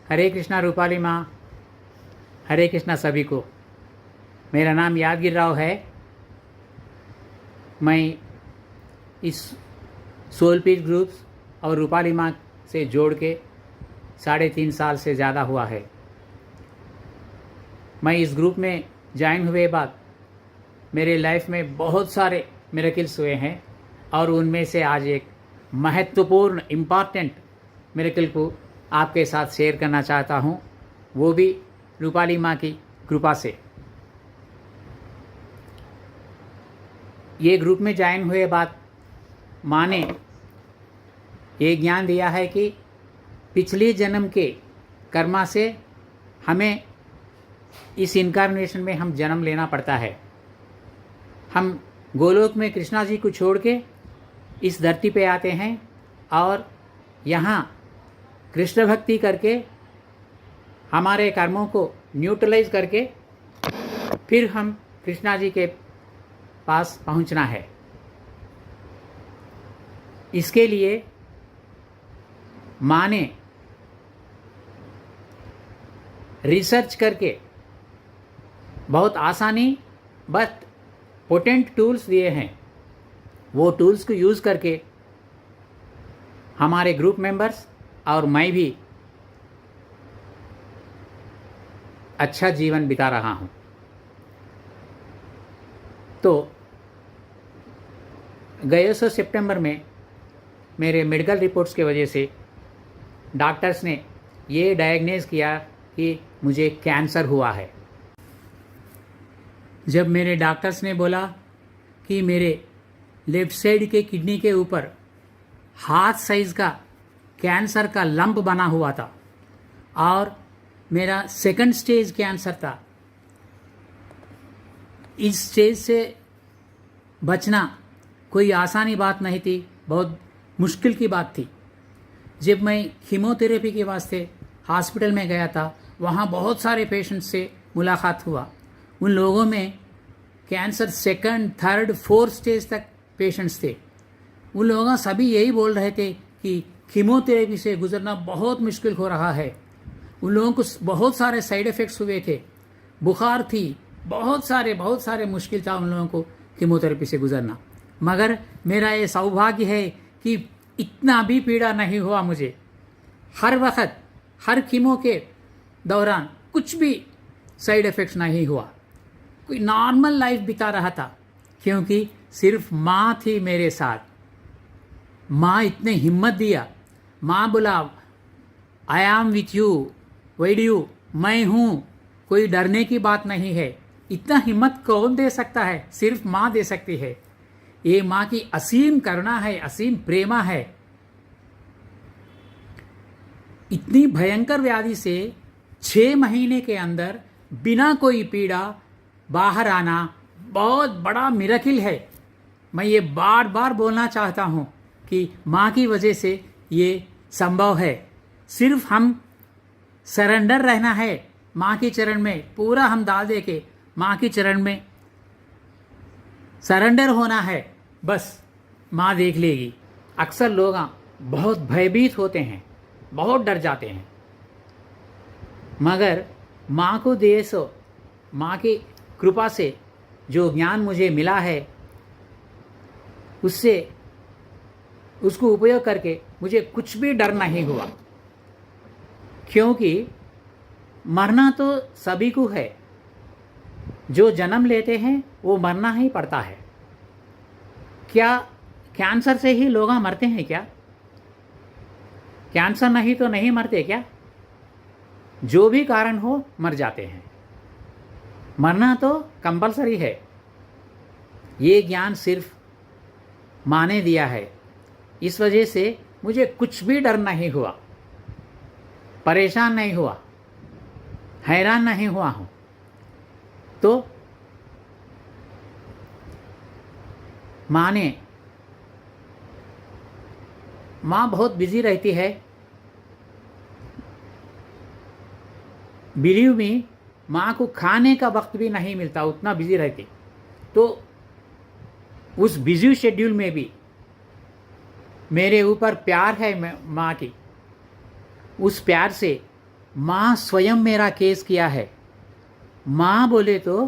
हरे कृष्णा रूपाली माँ, हरे कृष्णा सभी को। मेरा नाम यादगिरी राव है। मैं इस सोल पीस ग्रुप्स और रूपाली माँ से जोड़ के 3.5 साल से ज़्यादा हुआ है। मैं इस ग्रुप में ज्वाइन हुए बाद मेरे लाइफ में बहुत सारे मिरेकल्स हुए हैं और उनमें से आज एक महत्वपूर्ण इम्पॉर्टेंट मिरेकल को आपके साथ शेयर करना चाहता हूँ, वो भी रूपाली माँ की कृपा से। ये ग्रुप में ज्वाइन हुए बाद माँ ने ये ज्ञान दिया है कि पिछले जन्म के कर्मा से हमें इस इनकारनेशन में हम जन्म लेना पड़ता है। हम गोलोक में कृष्णा जी को छोड़ के इस धरती पे आते हैं और यहाँ कृष्ण भक्ति करके हमारे कर्मों को न्यूट्रलाइज करके फिर हम कृष्णा जी के पास पहुँचना है। इसके लिए माँ ने रिसर्च करके बहुत आसानी बट पोटेंट टूल्स दिए हैं। वो टूल्स को यूज़ करके हमारे ग्रुप मेंबर्स और मैं भी अच्छा जीवन बिता रहा हूँ। तो गए सो सितंबर में मेरे मेडिकल रिपोर्ट्स की वजह से डॉक्टर्स ने ये डायग्नोज किया कि मुझे कैंसर हुआ है। जब मेरे डॉक्टर्स ने बोला कि मेरे लेफ्ट साइड के किडनी के ऊपर हाथ साइज का कैंसर का लंप बना हुआ था और मेरा सेकंड स्टेज कैंसर था, इस स्टेज से बचना कोई आसानी बात नहीं थी, बहुत मुश्किल की बात थी। जब मैं कीमोथेरेपी के वास्ते हॉस्पिटल में गया था, वहाँ बहुत सारे पेशेंट्स से मुलाकात हुआ। उन लोगों में cancer second, third, fourth stage तक पेशेंट्स थे। उन लोगों सभी यही बोल रहे थे कि कीमोथेरेपी से गुजरना बहुत मुश्किल हो रहा है। उन लोगों को बहुत सारे साइड इफ़ेक्ट्स हुए थे, बुखार थी, बहुत सारे मुश्किल था उन लोगों को कीमोथेरेपी से गुजरना। मगर मेरा ये सौभाग्य है कि इतना भी पीड़ा नहीं हुआ मुझे। हर वक्त, हर कीमो के दौरान कुछ भी साइड इफ़ेक्ट्स नहीं हुआ। कोई नॉर्मल लाइफ बिता रहा था क्योंकि सिर्फ माँ थी मेरे साथ। माँ इतने हिम्मत दिया। माँ बोला, I am with you, wed you, मैं हूँ, कोई डरने की बात नहीं है। इतना हिम्मत कौन दे सकता है? सिर्फ माँ दे सकती है। ये माँ की असीम करुणा है, असीम प्रेमा है। इतनी भयंकर व्याधि से 6 महीने के अंदर बिना कोई पीड़ा बाहर आना बहुत बड़ा मिरेकल है। मैं ये बार बार बोलना चाहता हूँ कि माँ की वजह से ये संभव है। सिर्फ हम सरेंडर रहना है माँ के चरण में, पूरा हम डाल दे के माँ के चरण में सरेंडर होना है, बस माँ देख लेगी। अक्सर लोग बहुत भयभीत होते हैं, बहुत डर जाते हैं, मगर माँ को दे सो माँ की कृपा से जो ज्ञान मुझे मिला है उससे उसको उपयोग करके मुझे कुछ भी डर नहीं हुआ। क्योंकि मरना तो सभी को है, जो जन्म लेते हैं वो मरना ही पड़ता है। क्या कैंसर से ही लोग मरते हैं क्या? कैंसर नहीं तो नहीं मरते क्या? जो भी कारण हो मर जाते हैं। मरना तो कंपलसरी है। ये ज्ञान सिर्फ माँ ने दिया है। इस वजह से मुझे कुछ भी डर नहीं हुआ, परेशान नहीं हुआ, हैरान नहीं हुआ हूँ। तो माँ बहुत बिजी रहती है। बिलीव मी, माँ को खाने का वक्त भी नहीं मिलता, उतना बिजी रहती। तो उस बिजी शेड्यूल में भी मेरे ऊपर प्यार है माँ की। उस प्यार से माँ स्वयं मेरा केस किया है। माँ बोले तो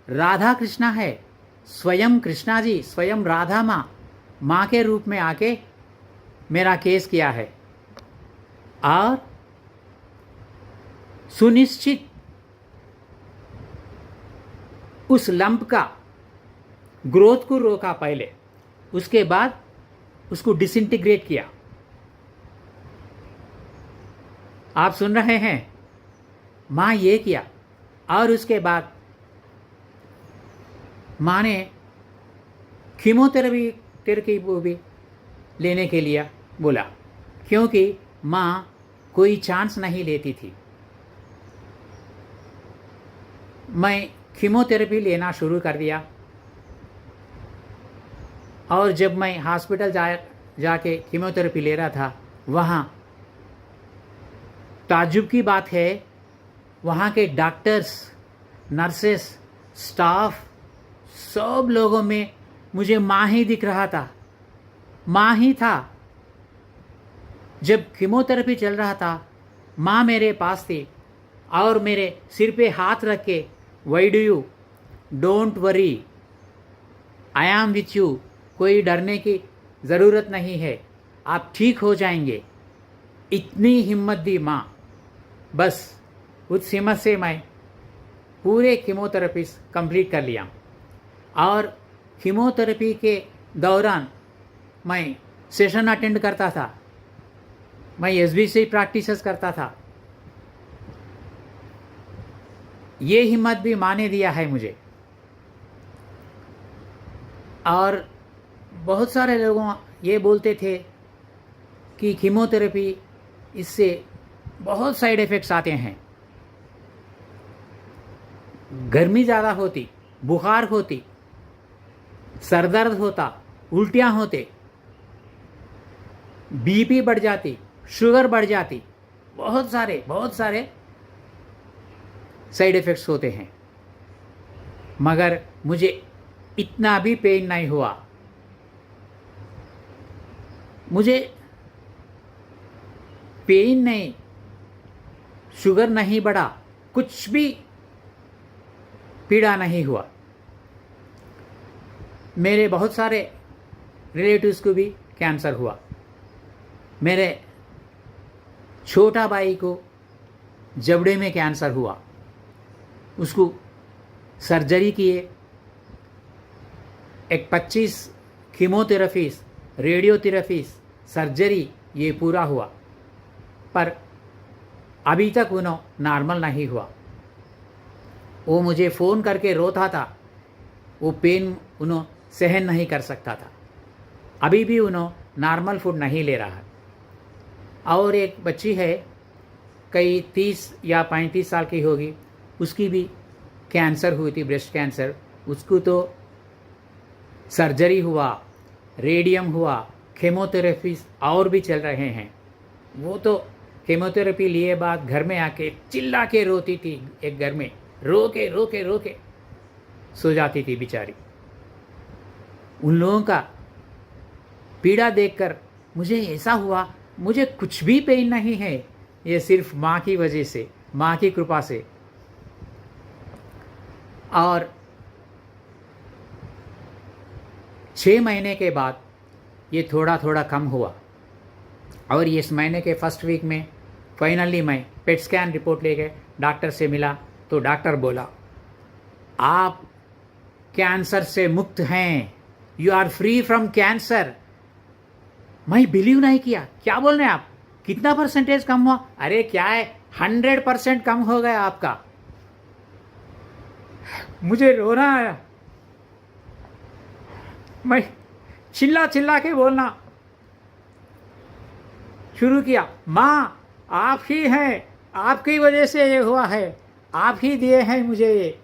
राधा कृष्णा है, स्वयं कृष्णा जी, स्वयं राधा माँ के रूप में आके मेरा केस किया है और सुनिश्चित उस लंप का ग्रोथ को रोका पहले, उसके बाद उसको डिसइंटीग्रेट किया। आप सुन रहे हैं? माँ ये किया और उसके बाद माँ ने कीमोथेरेपी भी लेने के लिए बोला, क्योंकि माँ कोई चांस नहीं लेती थी। मैं कीमोथेरेपी लेना शुरू कर दिया और जब मैं हॉस्पिटल जाके कीमोथेरेपी ले रहा था, वहाँ ताज्जुब की बात है, वहाँ के डॉक्टर्स, नर्सेस, स्टाफ, सब लोगों में मुझे माँ ही दिख रहा था, माँ ही था। जब कीमोथेरेपी चल रहा था, माँ मेरे पास थी और मेरे सिर पे हाथ रख के, why do you, don't worry, I am with you, कोई डरने की ज़रूरत नहीं है, आप ठीक हो जाएंगे, इतनी हिम्मत दी माँ। बस उस हिम्मत से मैं पूरे कीमोथेरेपी कंप्लीट कर लिया और कीमोथेरेपी के दौरान मैं सेशन अटेंड करता था, मैं एसबीसी प्रैक्टिसेस करता था। ये हिम्मत भी माँ ने दिया है मुझे। और बहुत सारे लोगों ये बोलते थे कि कीमोथेरेपी, इससे बहुत साइड इफ़ेक्ट्स आते हैं, गर्मी ज़्यादा होती, बुखार होती, सर दर्द होता, उल्टियाँ होते, बीपी बढ़ जाती, शुगर बढ़ जाती, बहुत सारे साइड इफ़ेक्ट्स होते हैं। मगर मुझे इतना भी पेन नहीं हुआ, मुझे पेन नहीं, शुगर नहीं बढ़ा, कुछ भी पीड़ा नहीं हुआ। मेरे बहुत सारे रिलेटिव्स को भी कैंसर हुआ। मेरे छोटा भाई को जबड़े में कैंसर हुआ, उसको सर्जरी किए, एक 25 कीमोथेरेपीज, रेडियोथेरेपीज, सर्जरी, ये पूरा हुआ, पर अभी तक उन्होंने नॉर्मल नहीं हुआ। वो मुझे फ़ोन करके रोता था, वो पेन उन्होंने सहन नहीं कर सकता था। अभी भी उन्होंने नॉर्मल फूड नहीं ले रहा है। और एक बच्ची है, कई 30 या 35 साल की होगी, उसकी भी कैंसर हुई थी, ब्रेस्ट कैंसर। उसको तो सर्जरी हुआ, रेडियम हुआ, कीमोथेरेपी और भी चल रहे हैं। वो तो कीमोथेरेपी लिए बाद घर में आके चिल्ला के रोती थी, एक घर में रो के सो जाती थी बेचारी। उन लोगों का पीड़ा देखकर मुझे ऐसा हुआ, मुझे कुछ भी पेन नहीं है, ये सिर्फ माँ की वजह से, माँ की कृपा से। और 6 महीने के बाद ये थोड़ा थोड़ा कम हुआ और इस महीने के फर्स्ट वीक में फाइनली मैं पेट स्कैन रिपोर्ट ले गए, डॉक्टर से मिला तो डॉक्टर बोला, आप कैंसर से मुक्त हैं, you are free from cancer. मैं बिलीव नहीं किया, क्या बोल रहे हैं आप, कितना परसेंटेज कम हुआ? अरे क्या है, 100% कम हो गया आपका। मुझे रोना आया, मैं चिल्ला के बोलना शुरू किया, माँ आप ही हैं, आपकी वजह से ये हुआ है, आप ही दिए हैं मुझे ये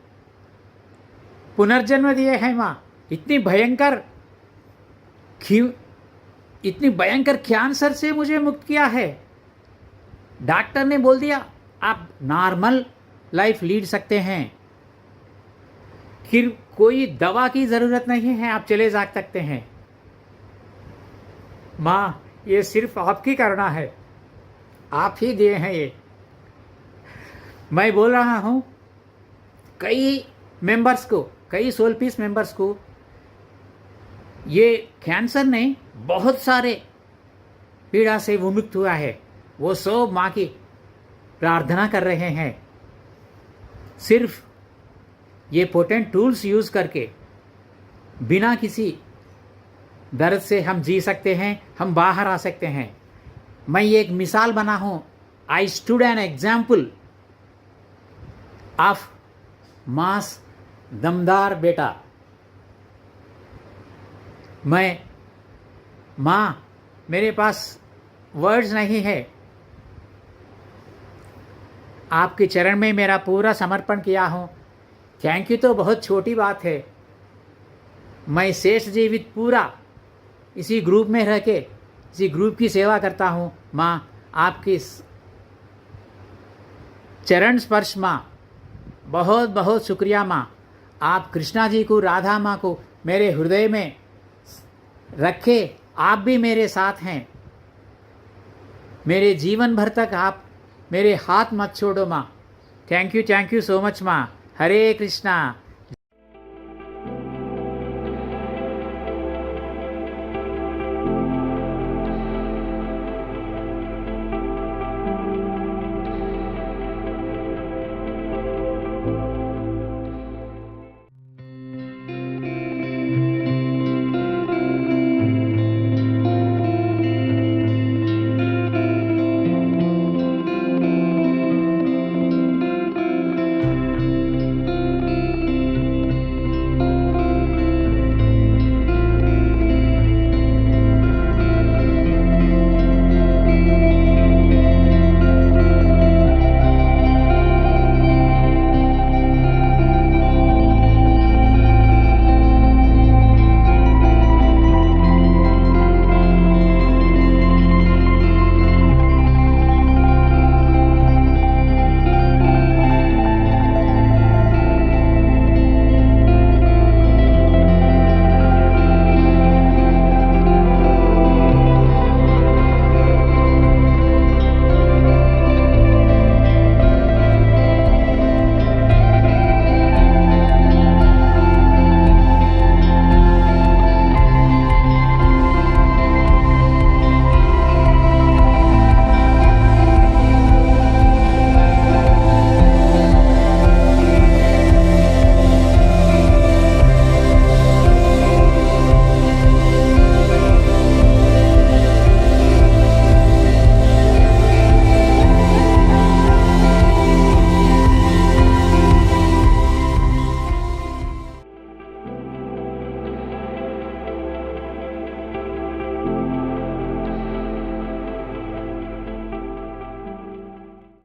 पुनर्जन्म दिए हैं माँ। इतनी भयंकर कैंसर से मुझे मुक्त किया है। डॉक्टर ने बोल दिया आप नॉर्मल लाइफ लीड सकते हैं, फिर कोई दवा की ज़रूरत नहीं है, आप चले जा सकते हैं। माँ ये सिर्फ आपकी करना है, आप ही दिए हैं ये। मैं बोल रहा हूँ कई मेंबर्स को, कई सोल पीस मेंबर्स को ये कैंसर नहीं, बहुत सारे पीड़ा से विमुक्त हुआ है। वो सब माँ की प्रार्थना कर रहे हैं। सिर्फ ये पोटेंट टूल्स यूज़ करके बिना किसी दर्द से हम जी सकते हैं, हम बाहर आ सकते हैं। मैं ये एक मिसाल बना हूँ। I stood an example of mass दमदार बेटा। मैं माँ, मेरे पास वर्ड्स नहीं है, आपके चरण में मेरा पूरा समर्पण किया हूँ। थैंक यू तो बहुत छोटी बात है। मैं शेष जीवित पूरा इसी ग्रुप में रह के इसी ग्रुप की सेवा करता हूँ। माँ, आपकी चरण स्पर्श माँ, बहुत बहुत शुक्रिया माँ। आप कृष्णा जी को, राधा माँ को मेरे हृदय में रखे। आप भी मेरे साथ हैं। मेरे जीवन भर तक आप मेरे हाथ मत छोड़ो माँ। थैंक यू सो मच माँ। हरे कृष्णा।